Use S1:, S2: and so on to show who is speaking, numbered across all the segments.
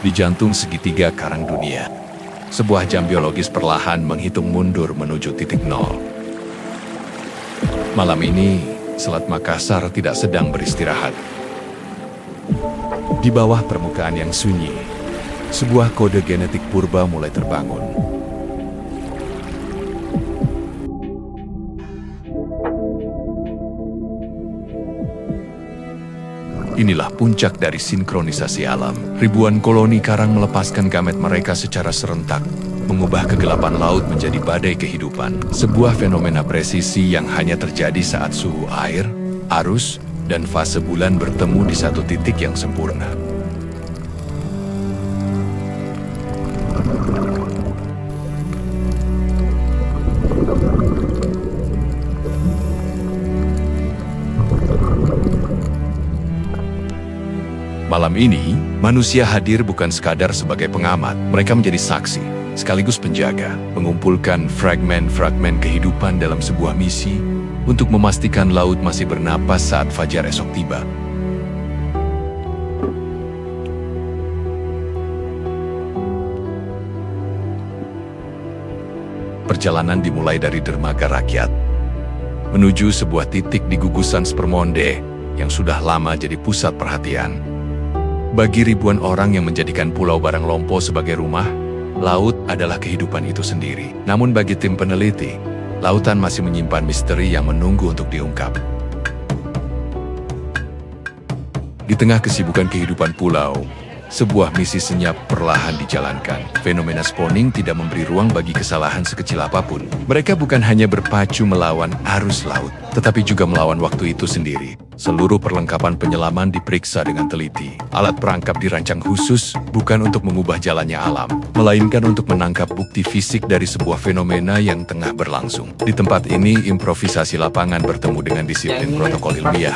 S1: di jantung segitiga karang dunia. Sebuah jam biologis perlahan menghitung mundur menuju titik nol. Malam ini, Selat Makassar tidak sedang beristirahat. Di bawah permukaan yang sunyi, sebuah kode genetik purba mulai terbangun. Inilah puncak dari sinkronisasi alam. Ribuan koloni karang melepaskan gamet mereka secara serentak, mengubah kegelapan laut menjadi badai kehidupan. Sebuah fenomena presisi yang hanya terjadi saat suhu air, arus, dan fase bulan bertemu di satu titik yang sempurna. Malam ini, manusia hadir bukan sekadar sebagai pengamat. Mereka menjadi saksi, sekaligus penjaga, mengumpulkan fragmen-fragmen kehidupan dalam sebuah misi untuk memastikan laut masih bernapas saat fajar esok tiba. Perjalanan dimulai dari dermaga rakyat, menuju sebuah titik di gugusan Spermonde yang sudah lama jadi pusat perhatian. Bagi ribuan orang yang menjadikan Pulau Barang Lompo sebagai rumah, laut adalah kehidupan itu sendiri. Namun bagi tim peneliti, lautan masih menyimpan misteri yang menunggu untuk diungkap. Di tengah kesibukan kehidupan pulau, sebuah misi senyap perlahan dijalankan. Fenomena spawning tidak memberi ruang bagi kesalahan sekecil apapun. Mereka bukan hanya berpacu melawan arus laut, tetapi juga melawan waktu itu sendiri. Seluruh perlengkapan penyelaman diperiksa dengan teliti. Alat perangkap dirancang khusus bukan untuk mengubah jalannya alam, melainkan untuk menangkap bukti fisik dari sebuah fenomena yang tengah berlangsung. Di tempat ini, improvisasi lapangan bertemu dengan disiplin protokol ilmiah.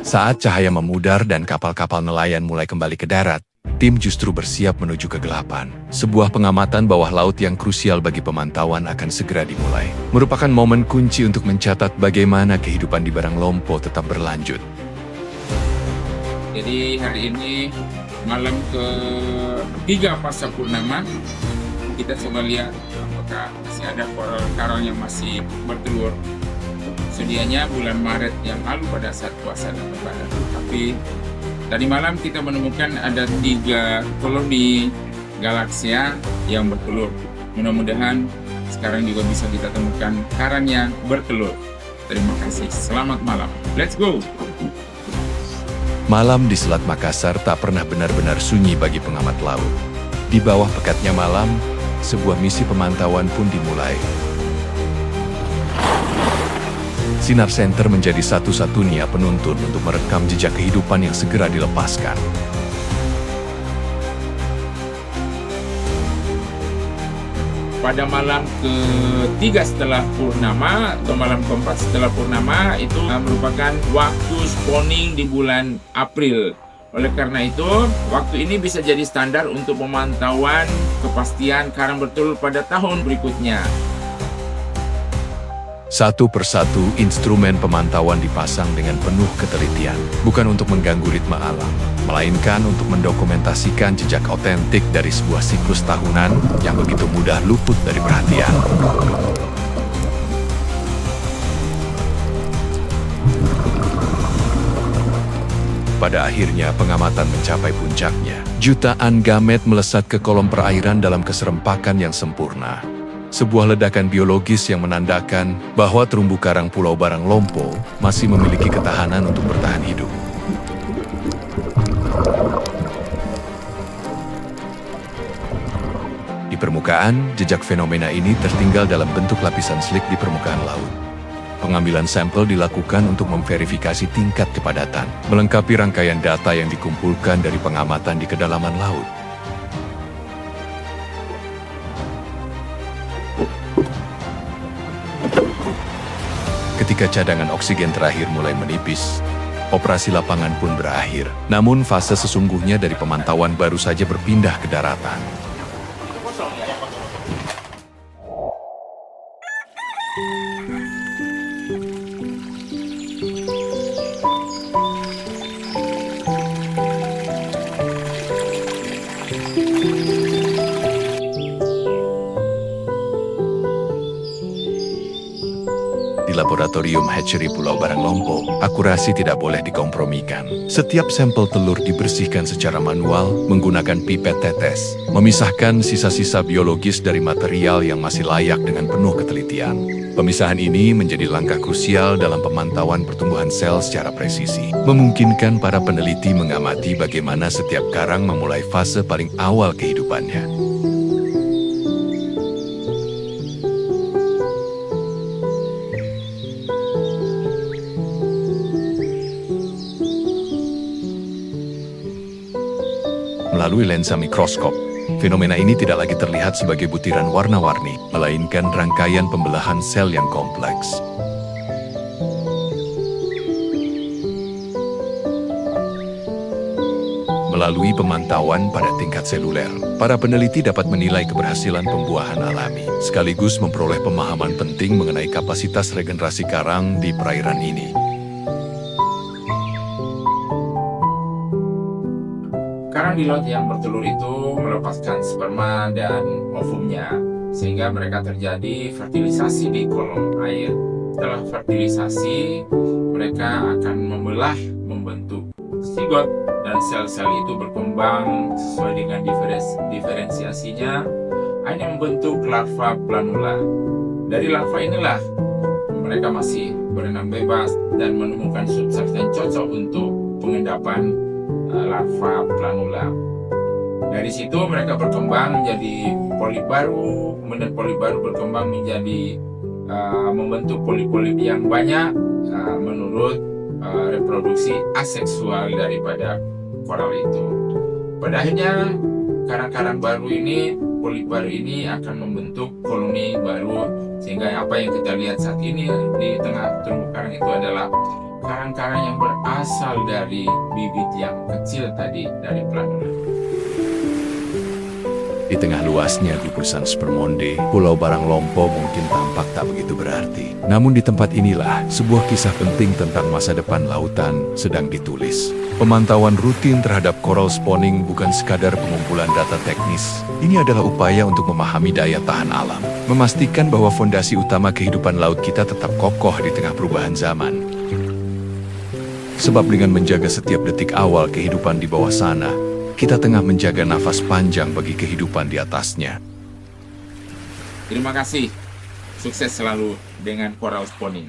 S1: Saat cahaya memudar dan kapal-kapal nelayan mulai kembali ke darat, tim justru bersiap menuju kegelapan. Sebuah pengamatan bawah laut yang krusial bagi pemantauan akan segera dimulai. Merupakan momen kunci untuk mencatat bagaimana kehidupan di Barang Lompo tetap berlanjut.
S2: Jadi hari ini malam ke-3 pasca purnama, kita coba lihat apakah masih ada koral karang yang masih bertelur. Sedianya bulan Maret yang lalu pada saat puasa dan lebaran. Tapi tadi malam kita menemukan ada 3 koloni galaksia yang bertelur. Mudah-mudahan sekarang juga bisa kita temukan karang yang bertelur. Terima kasih. Selamat malam. Let's go!
S1: Malam di Selat Makassar tak pernah benar-benar sunyi bagi pengamat laut. Di bawah pekatnya malam, sebuah misi pemantauan pun dimulai. Sinar Center menjadi satu-satunya penuntun untuk merekam jejak kehidupan yang segera dilepaskan.
S2: Pada malam ke-3 setelah purnama atau malam ke-4 setelah purnama itu merupakan waktu spawning di bulan April. Oleh karena itu, waktu ini bisa jadi standar untuk pemantauan kepastian karang bertelur pada tahun berikutnya.
S1: Satu persatu instrumen pemantauan dipasang dengan penuh ketelitian, bukan untuk mengganggu ritme alam, melainkan untuk mendokumentasikan jejak otentik dari sebuah siklus tahunan yang begitu mudah luput dari perhatian. Pada akhirnya pengamatan mencapai puncaknya. Jutaan gamet melesat ke kolom perairan dalam keserempakan yang sempurna. Sebuah ledakan biologis yang menandakan bahwa terumbu karang Pulau Barang Lompo masih memiliki ketahanan untuk bertahan hidup. Di permukaan, jejak fenomena ini tertinggal dalam bentuk lapisan slik di permukaan laut. Pengambilan sampel dilakukan untuk memverifikasi tingkat kepadatan, melengkapi rangkaian data yang dikumpulkan dari pengamatan di kedalaman laut. Ketika cadangan oksigen terakhir mulai menipis, operasi lapangan pun berakhir. Namun fase sesungguhnya dari pemantauan baru saja berpindah ke daratan. Laboratorium Hatchery Pulau Baranglompo, akurasi tidak boleh dikompromikan. Setiap sampel telur dibersihkan secara manual menggunakan pipet tetes, memisahkan sisa-sisa biologis dari material yang masih layak dengan penuh ketelitian. Pemisahan ini menjadi langkah krusial dalam pemantauan pertumbuhan sel secara presisi, memungkinkan para peneliti mengamati bagaimana setiap karang memulai fase paling awal kehidupannya. Melalui lensa mikroskop, fenomena ini tidak lagi terlihat sebagai butiran warna-warni, melainkan rangkaian pembelahan sel yang kompleks. Melalui pemantauan pada tingkat seluler, para peneliti dapat menilai keberhasilan pembuahan alami, sekaligus memperoleh pemahaman penting mengenai kapasitas regenerasi karang di perairan ini.
S2: Karang di laut yang bertelur itu melepaskan sperma dan ovumnya, sehingga mereka terjadi fertilisasi di kolom air. Setelah fertilisasi, mereka akan membentuk zigot, dan sel-sel itu berkembang sesuai dengan diferensiasinya, hanya membentuk larva planula. Dari larva inilah mereka masih berenang bebas dan menemukan substrat yang cocok untuk pengendapan larva planula. Dari situ mereka berkembang menjadi polip baru, kemudian polip baru berkembang menjadi membentuk polip-polip yang banyak menurut reproduksi aseksual daripada koral itu. Pada akhirnya karang-karang baru ini, polip baru ini akan membentuk koloni baru, sehingga apa yang kita lihat saat ini di tengah terumbu karang itu adalah karang-karang yang berasal dari bibit yang kecil tadi dari planula.
S1: Di tengah luasnya gugusan spermonde, Pulau Baranglompo mungkin tampak tak begitu berarti. Namun di tempat inilah sebuah kisah penting tentang masa depan lautan sedang ditulis. Pemantauan rutin terhadap coral spawning bukan sekadar pengumpulan data teknis. Ini adalah upaya untuk memahami daya tahan alam, memastikan bahwa fondasi utama kehidupan laut kita tetap kokoh di tengah perubahan zaman. Sebab dengan menjaga setiap detik awal kehidupan di bawah sana, kita tengah menjaga nafas panjang bagi kehidupan di atasnya.
S2: Terima kasih. Sukses selalu dengan coral spawning.